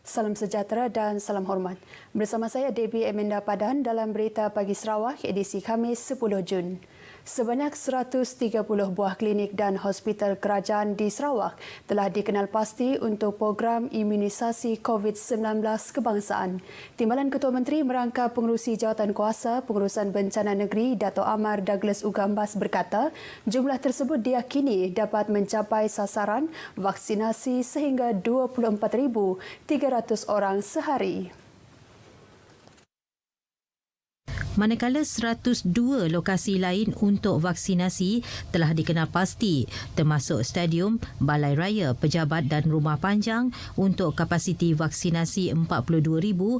Salam sejahtera dan salam hormat. Bersama saya Debbie Eminda Padan dalam Berita Pagi Sarawak edisi Khamis 10 Jun. Sebanyak 130 buah klinik dan hospital kerajaan di Sarawak telah dikenal pasti untuk program imunisasi COVID-19 kebangsaan. Timbalan Ketua Menteri Merangkap Pengerusi Jawatan Kuasa Pengurusan Bencana Negeri Dato' Amar Douglas Ugambas berkata, jumlah tersebut diyakini dapat mencapai sasaran vaksinasi sehingga 24,300 orang sehari. Manakala 102 lokasi lain untuk vaksinasi telah dikenal pasti, termasuk stadium, balai raya, pejabat dan rumah panjang untuk kapasiti vaksinasi 42,500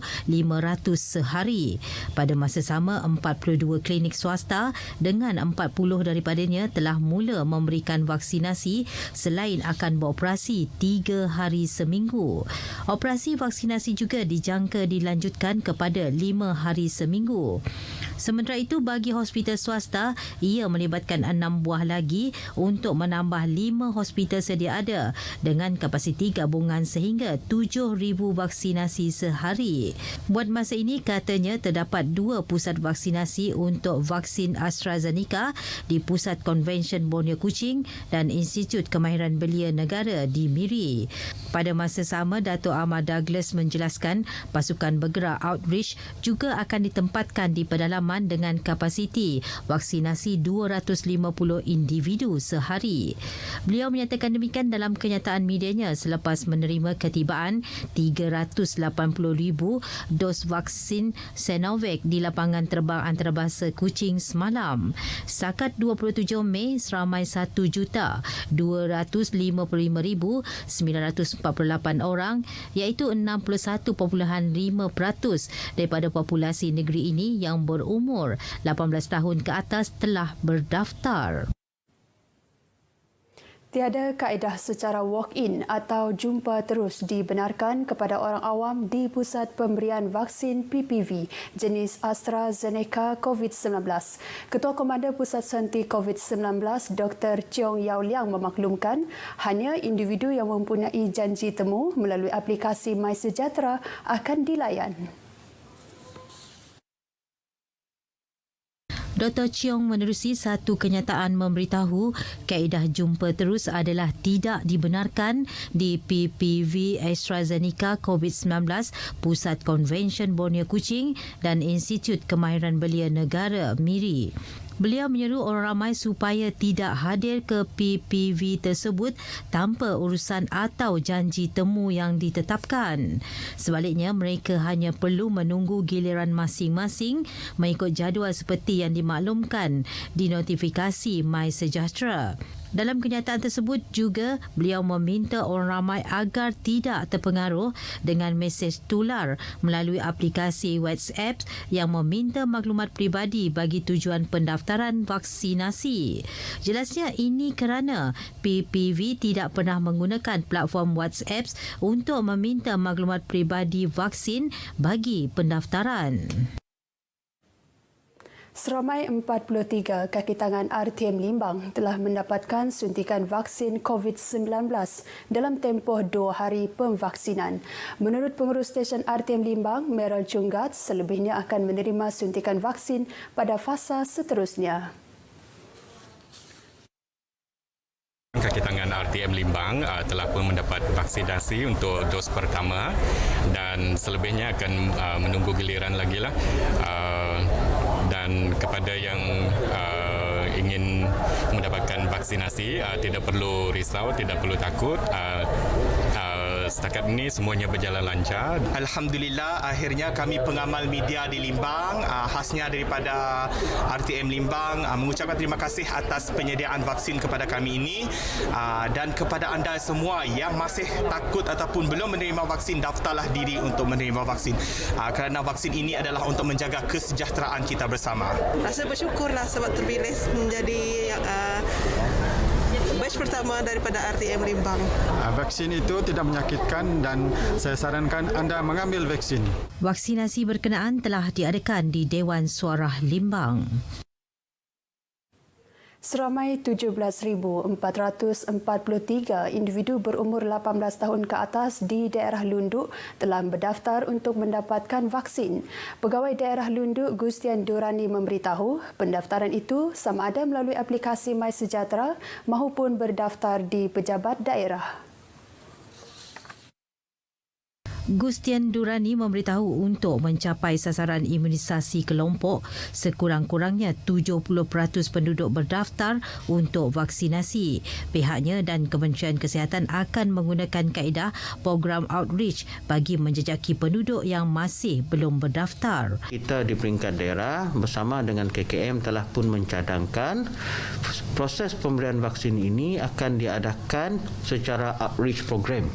sehari. Pada masa sama, 42 klinik swasta dengan 40 daripadanya telah mula memberikan vaksinasi selain akan beroperasi 3 hari seminggu. Operasi vaksinasi juga dijangka dilanjutkan kepada 5 hari seminggu. Sementara itu, bagi hospital swasta, ia melibatkan 6 buah lagi untuk menambah 5 hospital sedia ada dengan kapasiti gabungan sehingga 7,000 vaksinasi sehari. Buat masa ini, katanya terdapat 2 pusat vaksinasi untuk vaksin AstraZeneca di Pusat Konvensyen Borneo Kuching dan Institut Kemahiran Belia Negara di Miri. Pada masa sama, Dato' Amar Douglas menjelaskan pasukan bergerak outreach juga akan ditempatkan di pedalaman dengan kapasiti vaksinasi 250 individu sehari. Beliau menyatakan demikian dalam kenyataan medianya selepas menerima ketibaan 380,000 dos vaksin Sinovac di lapangan terbang antarabangsa Kuching semalam. Setakat 27 Mei, seramai 1,255,948 orang iaitu 61.5% daripada populasi negeri ini yang berumur 18 tahun ke atas telah berdaftar. Tiada kaedah secara walk-in atau jumpa terus dibenarkan kepada orang awam di pusat pemberian vaksin PPV jenis AstraZeneca COVID-19. Ketua Komander Pusat Senti COVID-19 Dr. Cheong Yau Liang memaklumkan hanya individu yang mempunyai janji temu melalui aplikasi MySejahtera akan dilayan. Dr. Cheong menerusi satu kenyataan memberitahu kaedah jumpa terus adalah tidak dibenarkan di PPV AstraZeneca COVID-19 Pusat Konvensyen Borneo Kuching dan Institut Kemahiran Belia Negara Miri. Beliau menyeru orang ramai supaya tidak hadir ke PPV tersebut tanpa urusan atau janji temu yang ditetapkan. Sebaliknya, mereka hanya perlu menunggu giliran masing-masing mengikut jadual seperti yang dimaklumkan di notifikasi MySejahtera. Dalam kenyataan tersebut juga, beliau meminta orang ramai agar tidak terpengaruh dengan mesej tular melalui aplikasi WhatsApp yang meminta maklumat peribadi bagi tujuan pendaftaran vaksinasi. Jelasnya ini kerana PPV tidak pernah menggunakan platform WhatsApp untuk meminta maklumat peribadi vaksin bagi pendaftaran. Seramai 43 kaki tangan RTM Limbang telah mendapatkan suntikan vaksin COVID-19 dalam tempoh 2 hari pemvaksinan. Menurut pengurus stesen RTM Limbang, Meryl Chungat, selebihnya akan menerima suntikan vaksin pada fasa seterusnya. Kaki tangan RTM Limbang telah pun mendapat vaksinasi untuk dos pertama dan selebihnya akan menunggu giliran lagi lah. Dan kepada yang ingin mendapatkan vaksinasi, tidak perlu risau, tidak perlu takut. Setakat ini semuanya berjalan lancar. Alhamdulillah, akhirnya kami pengamal media di Limbang, khasnya daripada RTM Limbang, mengucapkan terima kasih atas penyediaan vaksin kepada kami ini, dan kepada anda semua yang masih takut ataupun belum menerima vaksin, daftarlah diri untuk menerima vaksin, kerana vaksin ini adalah untuk menjaga kesejahteraan kita bersama. Rasa bersyukurlah sebab terpilih menjadi batch pertama bersama daripada RTM Limbang. Vaksin itu tidak menyakitkan dan saya sarankan anda mengambil vaksin. Vaksinasi berkenaan telah diadakan di Dewan Suara Limbang. Seramai 17,443 individu berumur 18 tahun ke atas di daerah Lunduk telah berdaftar untuk mendapatkan vaksin. Pegawai daerah Lunduk Gustian Durani memberitahu pendaftaran itu sama ada melalui aplikasi MySejahtera maupun berdaftar di pejabat daerah. Gustian Durani memberitahu untuk mencapai sasaran imunisasi kelompok, sekurang-kurangnya 70% penduduk berdaftar untuk vaksinasi. Pihaknya dan Kementerian Kesihatan akan menggunakan kaedah program outreach bagi menjejaki penduduk yang masih belum berdaftar. Kita di peringkat daerah bersama dengan KKM telah pun mencadangkan proses pemberian vaksin ini akan diadakan secara outreach program.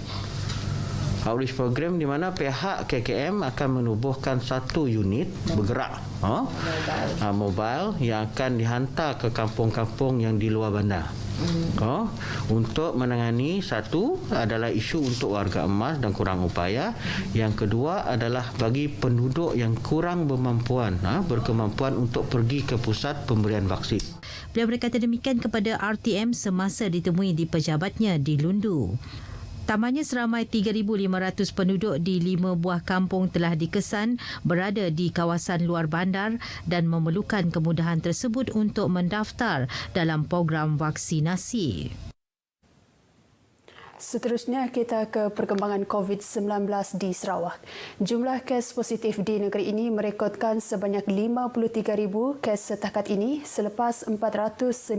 Outreach program di mana pihak KKM akan menubuhkan satu unit bergerak mobile yang akan dihantar ke kampung-kampung yang di luar bandar. Untuk menangani, satu adalah isu untuk warga emas dan kurang upaya. Yang kedua adalah bagi penduduk yang kurang berkemampuan untuk pergi ke pusat pemberian vaksin. Beliau berkata demikian kepada RTM semasa ditemui di pejabatnya di Lundu. Tamanya seramai 3,500 penduduk di 5 buah kampung telah dikesan berada di kawasan luar bandar dan memerlukan kemudahan tersebut untuk mendaftar dalam program vaksinasi. Seterusnya kita ke perkembangan COVID-19 di Sarawak. Jumlah kes positif di negeri ini merekodkan sebanyak 53,000 kes setakat ini selepas 419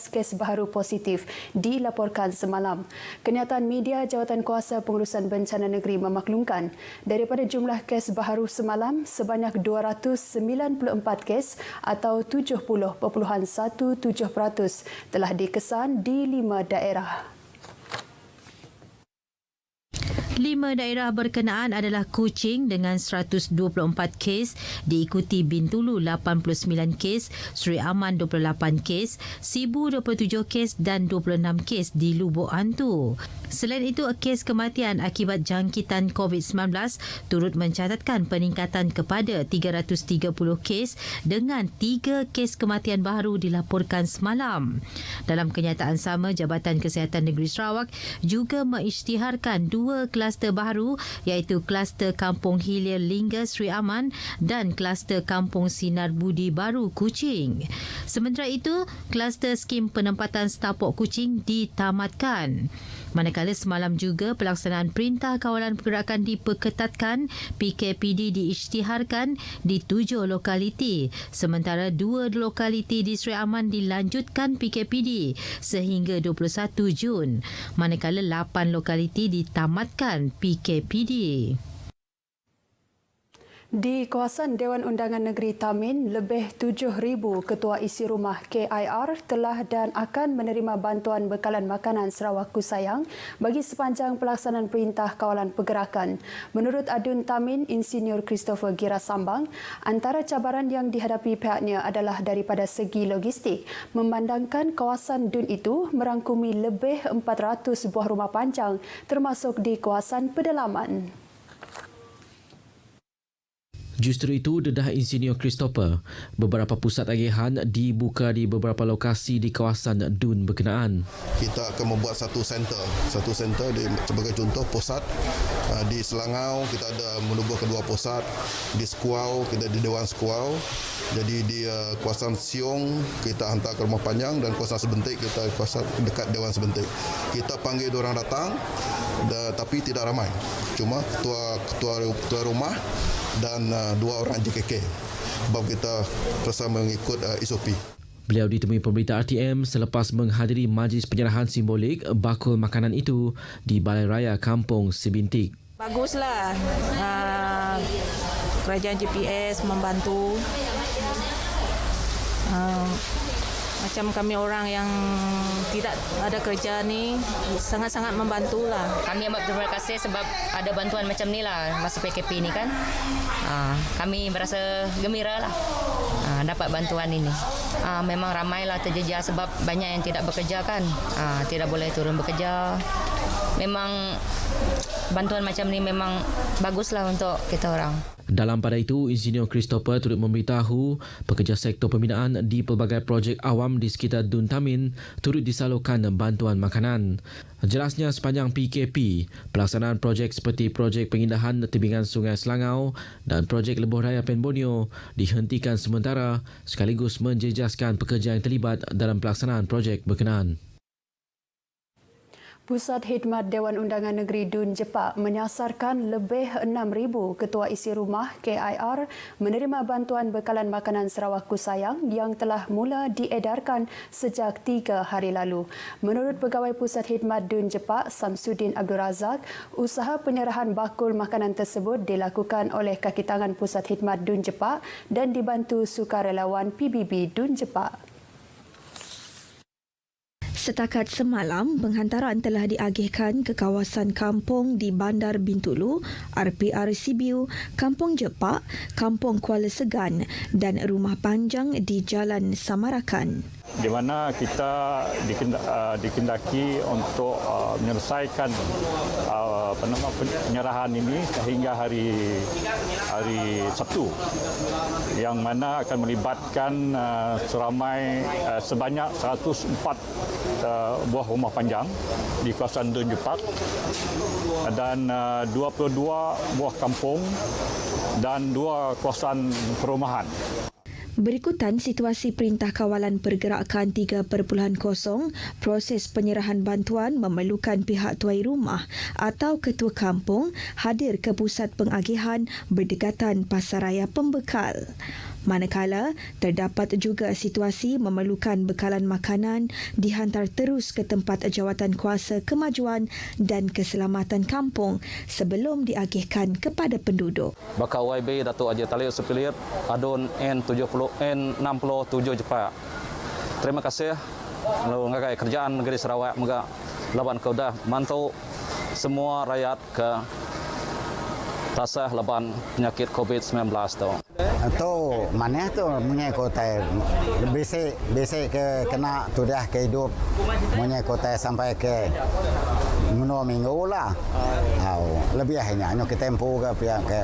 kes baharu positif dilaporkan semalam. Kenyataan media Jawatankuasa Pengurusan Bencana Negeri memaklumkan daripada jumlah kes baharu semalam sebanyak 294 kes atau 70.17% telah dikesan di 5 daerah. 5 daerah berkenaan adalah Kuching dengan 124 kes, diikuti Bintulu 89 kes, Seri Aman 28 kes, Sibu 27 kes dan 26 kes di Lubuk Hantu. Selain itu, kes kematian akibat jangkitan COVID-19 turut mencatatkan peningkatan kepada 330 kes dengan 3 kes kematian baru dilaporkan semalam. Dalam kenyataan sama, Jabatan Kesihatan Negeri Sarawak juga mengisytiharkan 2 kluster baru iaitu kluster Kampung Hilir Lingga Seri Aman dan kluster Kampung Sinar Budi Baru Kuching. Sementara itu, kluster skim penempatan setapak Kuching ditamatkan. Manakala semalam juga pelaksanaan Perintah Kawalan Pergerakan diperketatkan, PKPD diisytiharkan di 7 lokaliti, sementara 2 lokaliti di Seri Aman dilanjutkan PKPD sehingga 21 Jun, manakala 8 lokaliti ditamatkan PKPD. Di kawasan Dewan Undangan Negeri Tamin, lebih 7,000 ketua isi rumah KIR telah dan akan menerima bantuan bekalan makanan Sarawak Ku Sayang bagi sepanjang pelaksanaan Perintah Kawalan Pergerakan. Menurut Adun Tamin, Insinyur Christopher Gira Sambang, antara cabaran yang dihadapi pihaknya adalah daripada segi logistik, memandangkan kawasan DUN itu merangkumi lebih 400 buah rumah panjang termasuk di kawasan pedalaman. Justru itu, dedah Insinyur Christopher, beberapa pusat agihan dibuka di beberapa lokasi di kawasan DUN berkenaan. Kita akan membuat satu center sebagai contoh pusat di Selangau kita ada menubuhkan 2 pusat, di Sekuau kita di Dewan Sekuau, jadi di kawasan Siong kita hantar ke rumah panjang dan kawasan Sebentik kita kawasan dekat Dewan Sebentik. Kita panggil diorang datang tapi tidak ramai, cuma ketua rumah dan 2 orang JKK sebab kita terasa mengikut SOP. Beliau ditemui pemberita RTM selepas menghadiri majlis penyerahan simbolik bakul makanan itu di Balai Raya Kampung Sebintik. Baguslah, kerajaan GPS membantu Macam kami orang yang tidak ada kerja ni sangat-sangat membantulah. Kami amat terima kasih sebab ada bantuan macam ni lah masa PKP ni kan. Kami merasa gembira lah dapat bantuan ini. Memang ramailah terjejas sebab banyak yang tidak bekerja kan. Tidak boleh turun bekerja. Memang bantuan macam ni memang baguslah untuk kita orang. Dalam pada itu, Insinyur Christopher turut memberitahu pekerja sektor pembinaan di pelbagai projek awam di sekitar Dun Tamin turut disalurkan bantuan makanan. Jelasnya sepanjang PKP, pelaksanaan projek seperti projek pengindahan tebingan Sungai Selangau dan projek Lebuh Raya Pen Borneo dihentikan sementara sekaligus menjejaskan pekerja yang terlibat dalam pelaksanaan projek berkenaan. Pusat Khidmat Dewan Undangan Negeri Dun Jepak menyasarkan lebih 6,000 ketua isi rumah KIR menerima bantuan bekalan makanan Sarawak Ku Sayang yang telah mula diedarkan sejak 3 hari lalu. Menurut Pegawai Pusat Khidmat Dun Jepak, Samsudin Abdul Razak, usaha penyerahan bakul makanan tersebut dilakukan oleh kaki tangan Pusat Khidmat Dun Jepak dan dibantu sukarelawan PBB Dun Jepak. Setakat semalam, penghantaran telah diagihkan ke kawasan kampung di Bandar Bintulu, RPR Sibiu, Kampung Jepak, Kampung Kuala Segan dan Rumah Panjang di Jalan Samarakan. Di mana kita dikendaki untuk menyelesaikan penyerahan ini sehingga hari Sabtu, yang mana akan melibatkan sebanyak 104 buah rumah panjang di kawasan Dun Jepak dan 22 buah kampung dan 2 kawasan perumahan. Berikutan situasi Perintah Kawalan Pergerakan 3.0, proses penyerahan bantuan memerlukan pihak tuai rumah atau ketua kampung hadir ke pusat pengagihan berdekatan Pasaraya Pembekal. Manakala terdapat juga situasi memerlukan bekalan makanan dihantar terus ke tempat jawatan kuasa kemajuan dan keselamatan kampung sebelum diagihkan kepada penduduk. Bakal YB Datuk Haji Talib Sepilir Adun N67 Jepak. Terima kasih mengagai kerjaan negeri Sarawak juga laban kaudah mantau semua rakyat ke tasah laban penyakit COVID-19 tu. Tu mana tu punya kota basic ke kena tu dah ke hidup punya kota sampai ke 2 minggu lah. Lebih hanya kita tempoh ke pihak ke.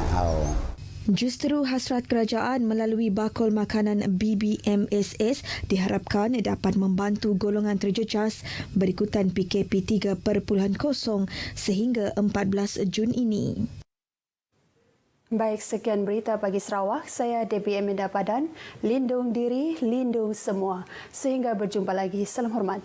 Justeru hasrat kerajaan melalui bakul makanan BBMSS diharapkan dapat membantu golongan terjejas berikutan PKP 3.0 sehingga 14 Jun ini. Baik, sekian berita pagi Sarawak. Saya Debbie Eminda Padan. Lindung diri, lindung semua. Sehingga berjumpa lagi. Salam hormat.